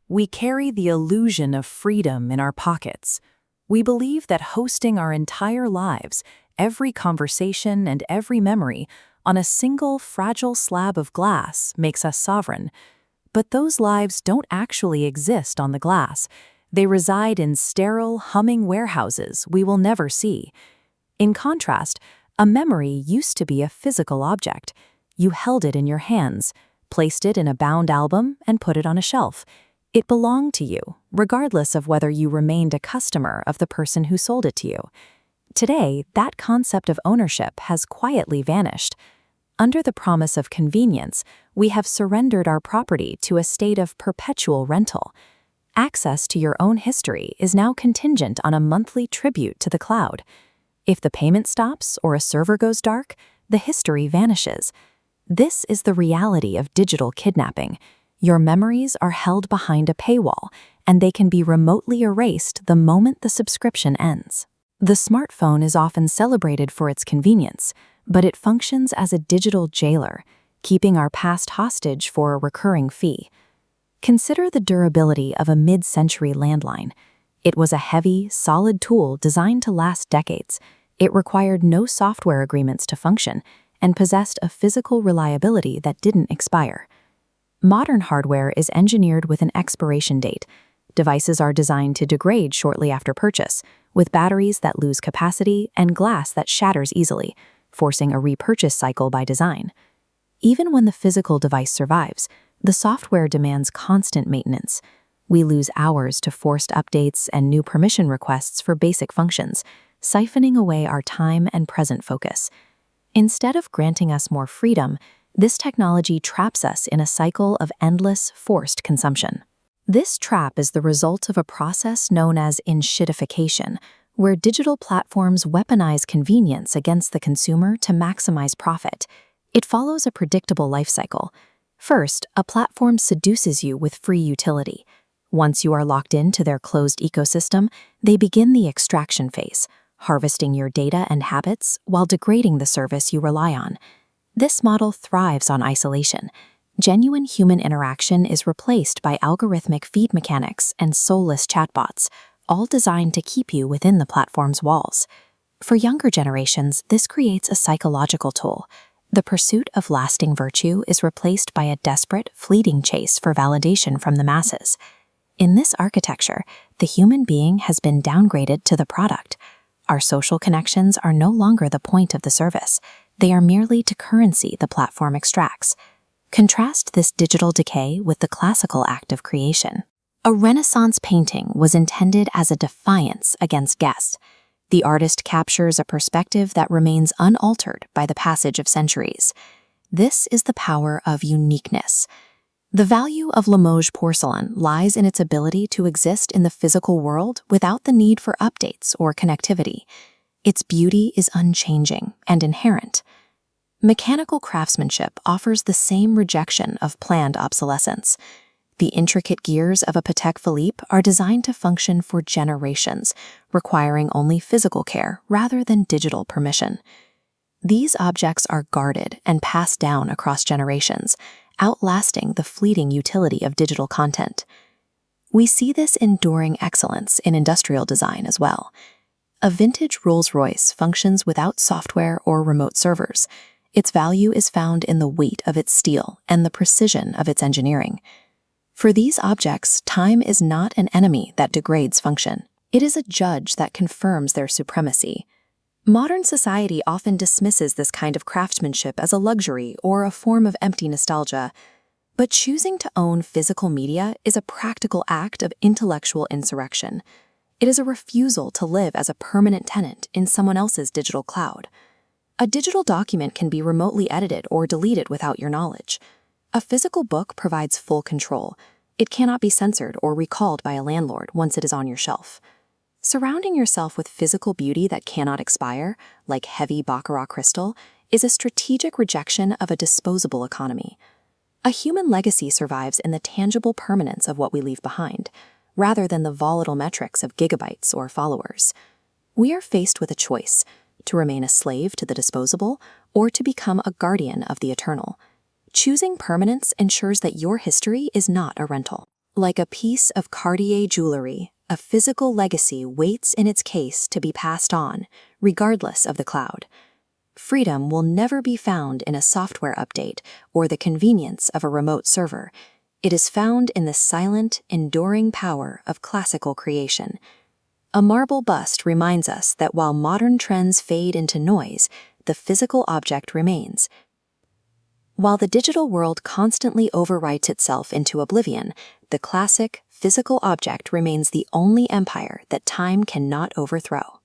We carry the illusion of freedom in our pockets. We believe that hosting our entire lives, every conversation and every memory, on a single fragile slab of glass makes us sovereign. But those lives don't actually exist on the glass. They reside in sterile, humming warehouses we will never see. In contrast, a memory used to be a physical object. You held it in your hands, placed it in a bound album, and put it on a shelf. It belonged to you, regardless of whether you remained a customer of the person who sold it to you. Today, that concept of ownership has quietly vanished. Under the promise of convenience, we have surrendered our property to a state of perpetual rental. Access to your own history is now contingent on a monthly tribute to the cloud. If the payment stops or a server goes dark, the history vanishes. This is the reality of digital kidnapping. Your memories are held behind a paywall, and they can be remotely erased the moment the subscription ends. The smartphone is often celebrated for its convenience, but it functions as a digital jailer, keeping our past hostage for a recurring fee. Consider the durability of a mid-century landline. It was a heavy, solid tool designed to last decades. It required no software agreements to function and possessed a physical reliability that didn't expire. Modern hardware is engineered with an expiration date. Devices are designed to degrade shortly after purchase, with batteries that lose capacity and glass that shatters easily, forcing a repurchase cycle by design. Even when the physical device survives, the software demands constant maintenance. We lose hours to forced updates and new permission requests for basic functions, siphoning away our time and present focus. Instead of granting us more freedom, this technology traps us in a cycle of endless, forced consumption. This trap is the result of a process known as enshittification, where digital platforms weaponize convenience against the consumer to maximize profit. It follows a predictable life cycle. First, a platform seduces you with free utility. Once you are locked into their closed ecosystem, they begin the extraction phase, harvesting your data and habits while degrading the service you rely on. This model thrives on isolation. Genuine human interaction is replaced by algorithmic feed mechanics and soulless chatbots, all designed to keep you within the platform's walls. For younger generations, this creates a psychological toll. The pursuit of lasting virtue is replaced by a desperate, fleeting chase for validation from the masses. In this architecture, the human being has been downgraded to the product. Our social connections are no longer the point of the service. They are merely the currency the platform extracts. Contrast this digital decay with the classical act of creation. A Renaissance painting was intended as a defiance against guests. The artist captures a perspective that remains unaltered by the passage of centuries. This is the power of uniqueness. The value of Limoges porcelain lies in its ability to exist in the physical world without the need for updates or connectivity. Its beauty is unchanging and inherent. Mechanical craftsmanship offers the same rejection of planned obsolescence. The intricate gears of a Patek Philippe are designed to function for generations, requiring only physical care rather than digital permission. These objects are guarded and passed down across generations, outlasting the fleeting utility of digital content. We see this enduring excellence in industrial design as well. A vintage Rolls-Royce functions without software or remote servers. Its value is found in the weight of its steel and the precision of its engineering. For these objects, time is not an enemy that degrades function. It is a judge that confirms their supremacy. Modern society often dismisses this kind of craftsmanship as a luxury or a form of empty nostalgia. But choosing to own physical media is a practical act of intellectual insurrection. It is a refusal to live as a permanent tenant in someone else's digital cloud. A digital document can be remotely edited or deleted without your knowledge. A physical book provides full control. It cannot be censored or recalled by a landlord once it is on your shelf. Surrounding yourself with physical beauty that cannot expire, like heavy baccarat crystal, is a strategic rejection of a disposable economy. A human legacy survives in the tangible permanence of what we leave behind, rather than the volatile metrics of gigabytes or followers. We are faced with a choice: to remain a slave to the disposable or to become a guardian of the eternal. Choosing permanence ensures that your history is not a rental. Like a piece of Cartier jewelry, a physical legacy waits in its case to be passed on, regardless of the cloud. Freedom will never be found in a software update or the convenience of a remote server. It is found in the silent, enduring power of classical creation. A marble bust reminds us that while modern trends fade into noise, the physical object remains. While the digital world constantly overwrites itself into oblivion, the classic, physical object remains the only empire that time cannot overthrow.